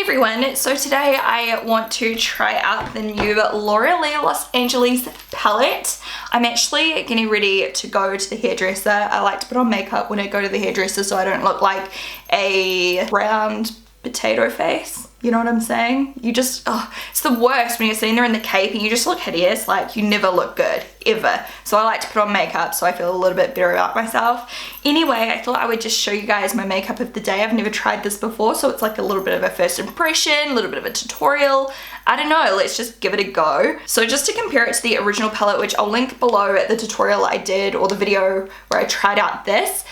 everyone, so today I want to try out the new L'Oreal Los Angeles palette. I'm actually getting ready to go to the hairdresser. I like to put on makeup when I go to the hairdresser so I don't look like a round potato face. You know what I'm saying? You just, it's the worst when you're sitting there in the cape and you just look hideous. Like, you never look good, ever. So I like to put on makeup so I feel a little bit better about myself. Anyway, I thought I would just show you guys my makeup of the day. I've never tried this before, so it's like a little bit of a first impression, a little bit of a tutorial. I don't know, let's just give it a go. So just to compare it to the original palette, which I'll link below at the tutorial I did, or the video where I tried out this.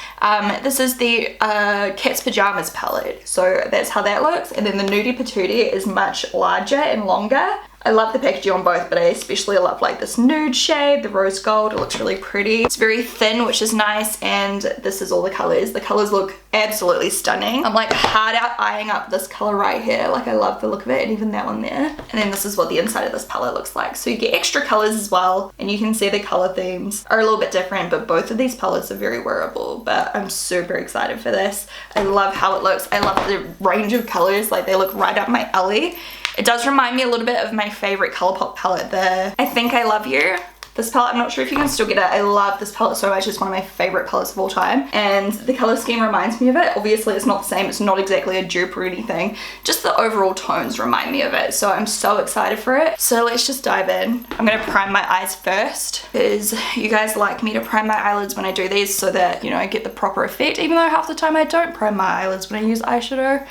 This is the Cat's Pajamas palette. So that's how that looks. And then the Nudie Patootie is much larger and longer. I love the packaging on both, but I especially love like this nude shade, the rose gold. It looks really pretty. It's very thin, which is nice, and this is all the colors. The colors look absolutely stunning. I'm like hard out eyeing up this color right here. Like, I love the look of it, and even that one there. And then this is what the inside of this palette looks like. So you get extra colors as well, and you can see the color themes are a little bit different, but both of these palettes are very wearable. But I'm super excited for this. I love how it looks. I love the range of colors. Like, they look right up my alley. It does remind me a little bit of my favorite ColourPop palette, the I Think I Love You. This palette, I'm not sure if you can still get it. I love this palette so much. It's one of my favorite palettes of all time. And the color scheme reminds me of it. Obviously, it's not the same. It's not exactly a dupe or anything. Just the overall tones remind me of it. So I'm so excited for it. So let's just dive in. I'm going to prime my eyes first, because you guys like me to prime my eyelids when I do these so that, you know, I get the proper effect. Even though half the time I don't prime my eyelids when I use eyeshadow.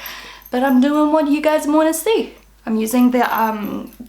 But I'm doing what you guys want to see. I'm using the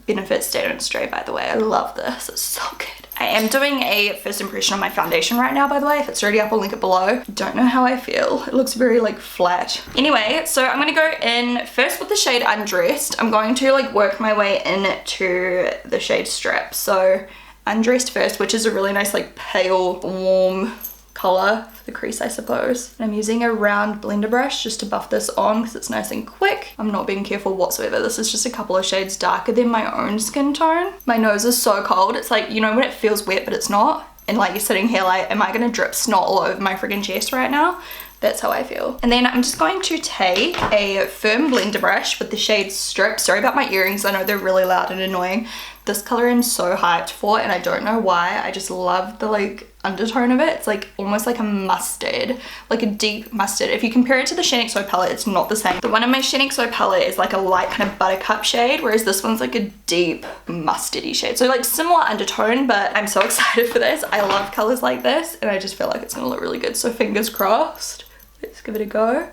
Benefit Stay-On Stray, by the way. I love this. It's so good. I am doing a first impression on my foundation right now, by the way. If it's already up, I'll link it below. Don't know how I feel. It looks very like flat. Anyway, so I'm gonna go in first with the shade Undressed. I'm going to like work my way into the shade Strap. So Undressed first, which is a really nice like pale, warm color for the crease, I suppose. And I'm using a round blender brush just to buff this on because it's nice and quick. I'm not being careful whatsoever. This is just a couple of shades darker than my own skin tone. My nose is so cold. It's like, you know when it feels wet but it's not? And like you're sitting here like, am I gonna drip snot all over my friggin' chest right now? That's how I feel. And then I'm just going to take a firm blender brush with the shade Strip. Sorry about my earrings, I know they're really loud and annoying. This color I'm so hyped for, and I don't know why. I just love the like undertone of it. It's like almost like a mustard, like a deep mustard. If you compare it to the Shaaanxo palette, it's not the same. The one in my Shaaanxo palette is like a light kind of buttercup shade, whereas this one's like a deep mustardy shade. So like similar undertone, but I'm so excited for this. I love colors like this, and I just feel like it's gonna look really good. So fingers crossed. Let's give it a go.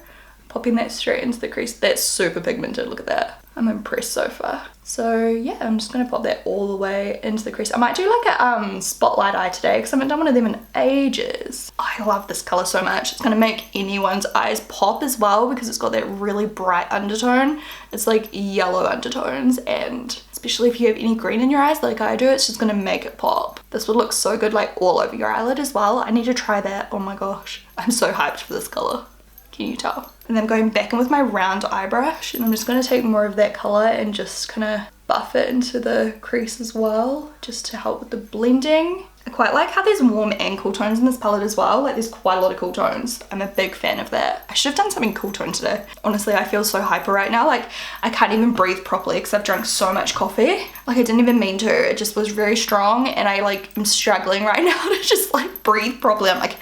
Popping that straight into the crease. That's super pigmented, look at that. I'm impressed so far. So yeah, I'm just gonna pop that all the way into the crease. I might do like a spotlight eye today because I haven't done one of them in ages. I love this color so much. It's gonna make anyone's eyes pop as well because it's got that really bright undertone. It's like yellow undertones, and especially if you have any green in your eyes like I do, it's just gonna make it pop. This would look so good like all over your eyelid as well. I need to try that. Oh my gosh. I'm so hyped for this color. Can you tell? And then I'm going back in with my round eye brush, and I'm just going to take more of that color and just kind of buff it into the crease as well, just to help with the blending. I quite like how there's warm and cool tones in this palette as well. Like, there's quite a lot of cool tones. I'm a big fan of that. I should have done something cool tone today. Honestly, I feel so hyper right now. Like, I can't even breathe properly because I've drunk so much coffee. Like, I didn't even mean to. It just was very strong, and I like am struggling right now to just like breathe properly. I'm like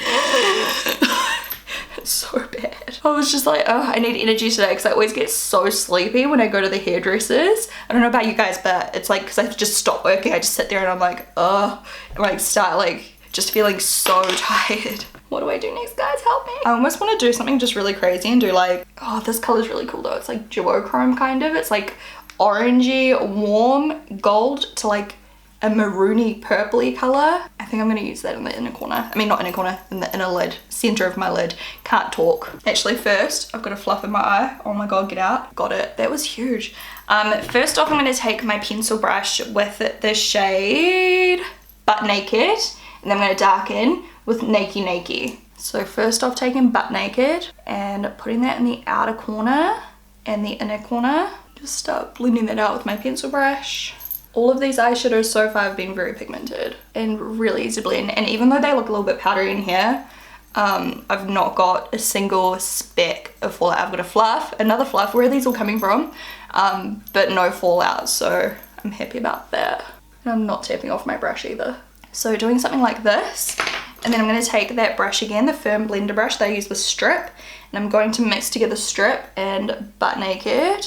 it's so bad. I was just like, oh, I need energy today because I always get so sleepy when I go to the hairdressers. I don't know about you guys, but it's like because I just stop working, I just sit there and I'm like, oh, and like start like just feeling so tired. What do I do next, guys? Help me. I almost want to do something just really crazy and do like, oh, this color's really cool though. It's like duochrome kind of. It's like orangey, warm gold to like a maroony purpley color. I think I'm going to use that in the inner corner. I mean, not inner corner, in the inner lid, center of my lid. Can't talk. Actually, first I've got a fluff in my eye. Oh my god, get out. Got it. That was huge. First off, I'm going to take my pencil brush with the shade Butt Naked, and then I'm going to darken with Nakey Nakey. So first off, taking Butt Naked and putting that in the outer corner and the inner corner. Just start blending that out with my pencil brush. All of these eyeshadows so far have been very pigmented and really easy to blend, and even though they look a little bit powdery in here, I've not got a single speck of fallout. I've got a fluff, another fluff, where are these all coming from? But no fallout, so I'm happy about that. And I'm not tapping off my brush either. So doing something like this, and then I'm going to take that brush again, the firm blender brush that I use with strip, and I'm going to mix together strip and butt naked,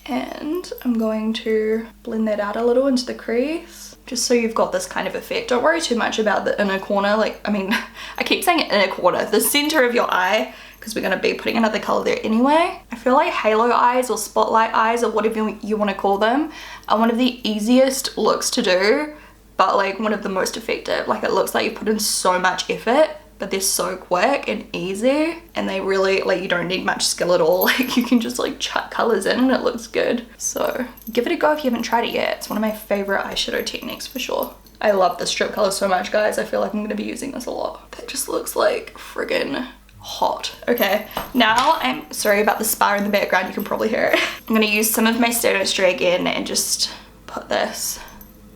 and I'm going to blend that out a little into the crease, just so you've got this kind of effect. Don't worry too much about the inner corner, like, I mean, I keep saying inner corner, the center of your eye, because we're going to be putting another color there anyway. I feel like halo eyes or spotlight eyes or whatever you want to call them are one of the easiest looks to do, but like one of the most effective. Like, it looks like you put in so much effort, but they're so quick and easy, and they really, like, you don't need much skill at all. Like, you can just like chuck colors in and it looks good. So give it a go if you haven't tried it yet. It's one of my favorite eyeshadow techniques for sure. I love the strip color so much, guys. I feel like I'm gonna be using this a lot. That just looks like friggin' hot. Okay, now I'm sorry about the spar in the background, you can probably hear it. I'm gonna use some of my Stano Stray again and just put this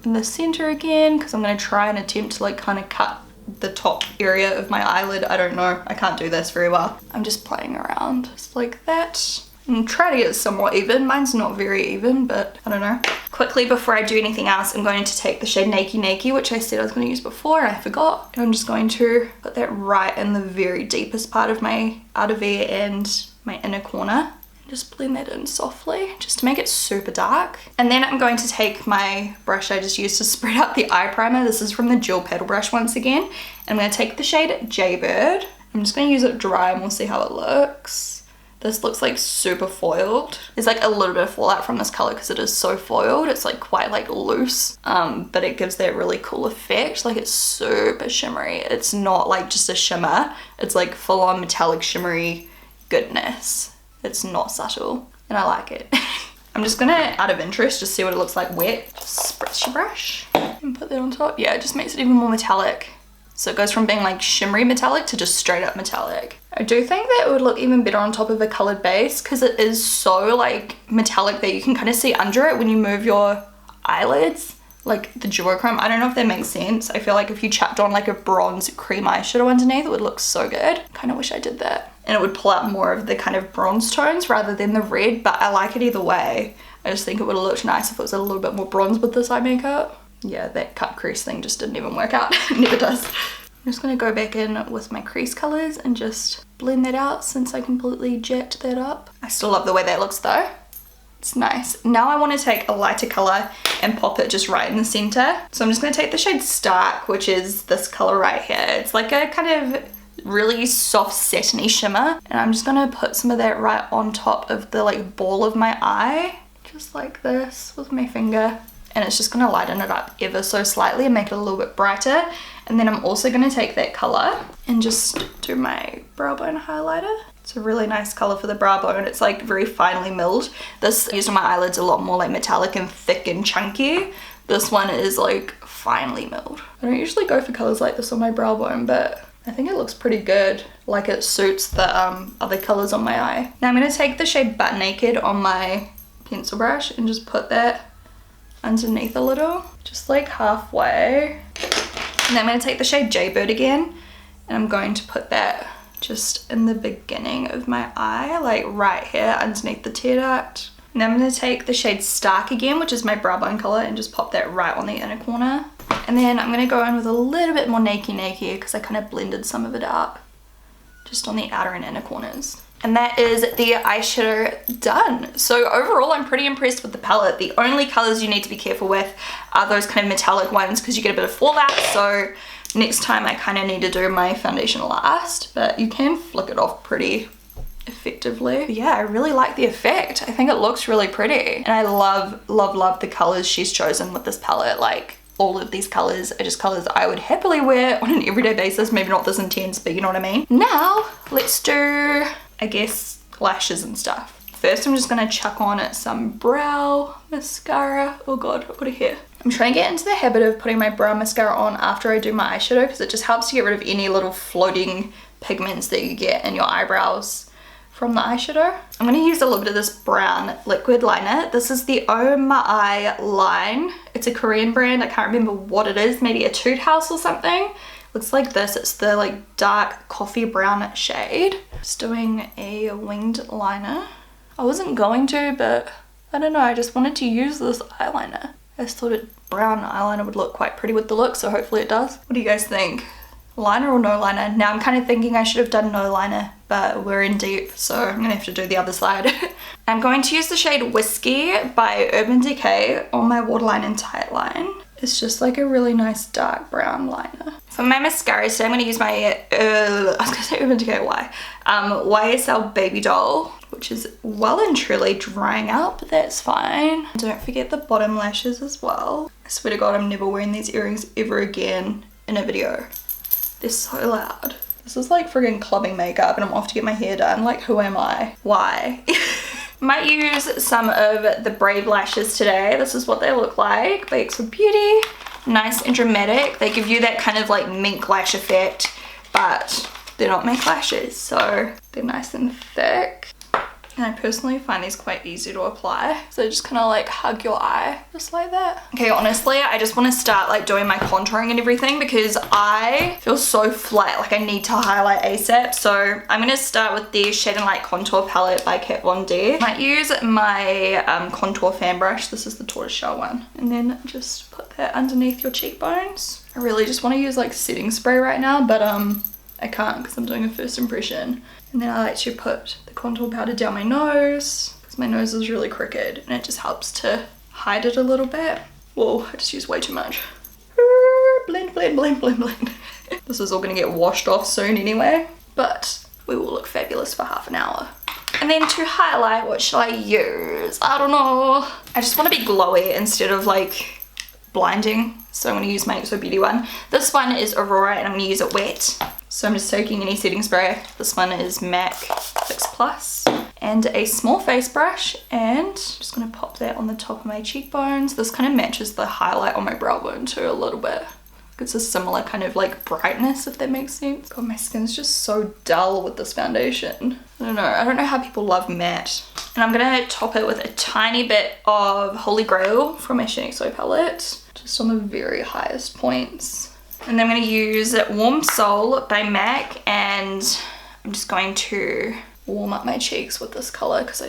in the center again, because I'm gonna try and attempt to like kind of cut the top area of my eyelid. I don't know, I can't do this very well. I'm just playing around just like that and try to get it somewhat even. Mine's not very even, but I don't know. Quickly, before I do anything else, I'm going to take the shade Nakey Nakey, which I said I was going to use before and I forgot. And I'm just going to put that right in the very deepest part of my outer V and my inner corner. Just blend that in softly, just to make it super dark. And then I'm going to take my brush I just used to spread out the eye primer. This is from the Dual Paddle brush once again. And I'm going to take the shade Jaybird. I'm just going to use it dry and we'll see how it looks. This looks like super foiled. There's like a little bit of fallout from this color because it is so foiled. It's like quite like loose, but it gives that really cool effect. Like, it's super shimmery. It's not like just a shimmer. It's like full on metallic shimmery goodness. It's not subtle and I like it. I'm just gonna, out of interest, just see what it looks like wet. Just spritz your brush and put that on top. Yeah, it just makes it even more metallic. So it goes from being like shimmery metallic to just straight up metallic. I do think that it would look even better on top of a colored base because it is so like metallic that you can kind of see under it when you move your eyelids, like the duochrome. I don't know if that makes sense. I feel like if you chucked on like a bronze cream eyeshadow underneath, it would look so good. Kind of wish I did that. And it would pull out more of the kind of bronze tones rather than the red, but I like it either way. I just think it would have looked nice if it was a little bit more bronze with this eye makeup. Yeah, that cut crease thing just didn't even work out. It never does. I'm just gonna go back in with my crease colors and just blend that out since I completely jacked that up. I still love the way that looks though. It's nice. Now I want to take a lighter color and pop it just right in the center. So I'm just gonna take the shade Stark, which is this color right here. It's like a kind of really soft satiny shimmer, and I'm just gonna put some of that right on top of the like ball of my eye, just like this with my finger. And it's just gonna lighten it up ever so slightly and make it a little bit brighter. And then I'm also gonna take that color and just do my brow bone highlighter. It's a really nice color for the brow bone. It's like very finely milled. This used on my eyelids a lot more like metallic and thick and chunky. This one is like finely milled. I don't usually go for colors like this on my brow bone, but I think it looks pretty good. Like, it suits the other colors on my eye. Now I'm gonna take the shade Butt Naked on my pencil brush and just put that underneath a little, just like halfway. And then I'm going to take the shade Jaybird again and I'm going to put that just in the beginning of my eye, like right here underneath the tear duct. And then I'm going to take the shade Stark again, which is my brow bone color, and just pop that right on the inner corner. And then I'm going to go in with a little bit more Nakey Nakey because I kind of blended some of it out just on the outer and inner corners. And that is the eyeshadow done. So overall, I'm pretty impressed with the palette. The only colors you need to be careful with are those kind of metallic ones because you get a bit of fallout. So next time I kind of need to do my foundation last, but you can flick it off pretty effectively. But yeah, I really like the effect. I think it looks really pretty. And I love, love, love the colors she's chosen with this palette. Like, all of these colors are just colors I would happily wear on an everyday basis. Maybe not this intense, but you know what I mean. Now, let's do, I guess, lashes and stuff. First, I'm just gonna chuck on some brow mascara. Oh God, I've got a hair. I'm trying to get into the habit of putting my brow mascara on after I do my eyeshadow because it just helps to get rid of any little floating pigments that you get in your eyebrows from the eyeshadow. I'm going to use a little bit of this brown liquid liner. This is the Oh My Eye line. It's a Korean brand. I can't remember what it is. Maybe a Toot House or something. Looks like this. It's the like dark coffee brown shade. Just doing a winged liner. I wasn't going to, but I don't know, I just wanted to use this eyeliner. I just thought brown eyeliner would look quite pretty with the look, so hopefully it does. What do you guys think? Liner or no liner? Now I'm kind of thinking I should have done no liner, but we're in deep, so I'm gonna have to do the other side. I'm going to use the shade Whiskey by Urban Decay on my waterline and tightline. It's just like a really nice dark brown liner. For my mascara today, I'm gonna use my, I was gonna say Urban Decay YSL Baby Doll, which is well and truly drying out, but that's fine. Don't forget the bottom lashes as well. I swear to God, I'm never wearing these earrings ever again in a video. They're so loud. This is like friggin' clubbing makeup and I'm off to get my hair done. Like, who am I? Why? Might use some of the Brave lashes today. This is what they look like by XO Beauty. Nice and dramatic. They give you that kind of like mink lash effect, but they're not mink lashes, so they're nice and thick. And I personally find these quite easy to apply. So just kind of like hug your eye, just like that. Okay, honestly, I just want to start like doing my contouring and everything because I feel so flat, like I need to highlight ASAP. So I'm going to start with the Shade and Light Contour Palette by Kat Von D. I might use my contour fan brush. This is the tortoiseshell one. And then just put that underneath your cheekbones. I really just want to use like setting spray right now, but I can't because I'm doing a first impression. And then I like to put the contour powder down my nose because my nose is really crooked and it just helps to hide it a little bit. Whoa, I just used way too much. Blend, blend, blend, blend, blend. This is all gonna get washed off soon anyway, but we will look fabulous for half an hour. And then to highlight, what shall I use? I don't know. I just want to be glowy instead of like blinding. So I'm going to use my XO Beauty one. This one is Aurora and I'm going to use it wet. So I'm just taking any setting spray. This one is MAC Fix Plus. And a small face brush and just going to pop that on the top of my cheekbones. This kind of matches the highlight on my brow bone too a little bit. It's a similar kind of like brightness, if that makes sense. God, my skin's just so dull with this foundation. I don't know how people love matte. And I'm going to top it with a tiny bit of Holy Grail from my Shaaanxo palette. Just on the very highest points. And then I'm going to use Warm Soul by MAC and I'm just going to warm up my cheeks with this color because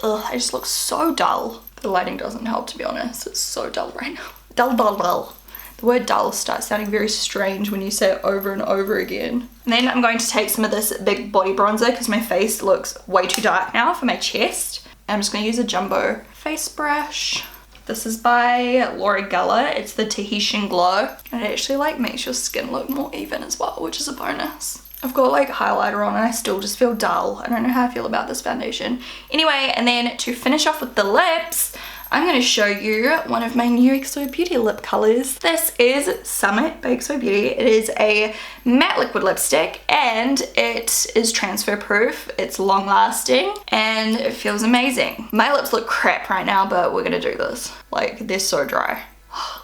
I just look so dull. The lighting doesn't help, to be honest. It's so dull right now. Dull, dull, dull. The word dull starts sounding very strange when you say it over and over again. And then I'm going to take some of this big body bronzer because my face looks way too dark now for my chest. And I'm just going to use a jumbo face brush. This is by Laura Geller. It's the Tahitian Glow. And it actually like makes your skin look more even as well, which is a bonus. I've got like highlighter on and I still just feel dull. I don't know how I feel about this foundation. Anyway, and then to finish off with the lips, I'm going to show you one of my new XO Beauty lip colors. This is Summit by XO Beauty. It is a matte liquid lipstick and it is transfer proof. It's long lasting and it feels amazing. My lips look crap right now, but we're going to do this. Like, they're so dry.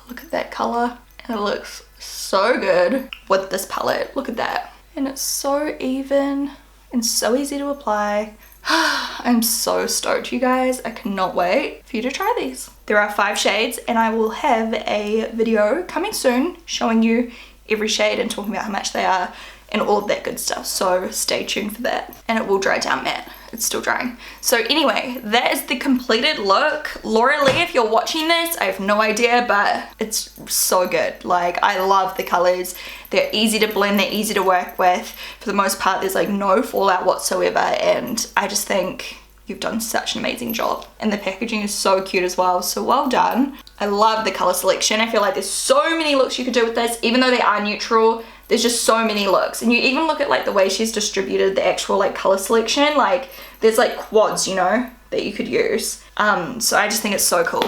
Look at that color. It looks so good with this palette. Look at that. And it's so even and so easy to apply. I'm so stoked, you guys. I cannot wait for you to try these. There are 5 shades and I will have a video coming soon showing you every shade and talking about how much they are and all of that good stuff. So stay tuned for that. And it will dry down matte. It's still drying. So anyway, that is the completed look. Laura Lee, if you're watching this, I have no idea, but it's so good. Like, I love the colors. They're easy to blend, they're easy to work with. For the most part, there's like no fallout whatsoever. And I just think you've done such an amazing job. And the packaging is so cute as well. So well done. I love the color selection. I feel like there's so many looks you could do with this, even though they are neutral. There's just so many looks, and you even look at like the way she's distributed the actual like color selection, like there's like quads, you know, that you could use. So I just think it's so cool.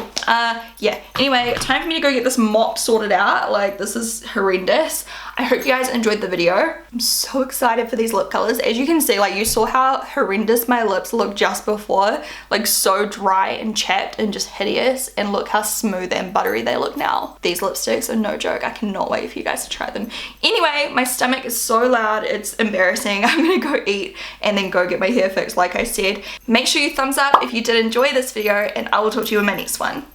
Yeah, anyway, time for me to go get this mop sorted out. Like, this is horrendous. I hope you guys enjoyed the video. I'm so excited for these lip colors. As you can see, like, you saw how horrendous my lips looked just before, like so dry and chapped and just hideous, and look how smooth and buttery they look now. These lipsticks are no joke. I cannot wait for you guys to try them. Anyway, my stomach is so loud, it's embarrassing. I'm gonna go eat and then go get my hair fixed like I said. Make sure you thumbs up if you did enjoy this video, and I will talk to you in my next one.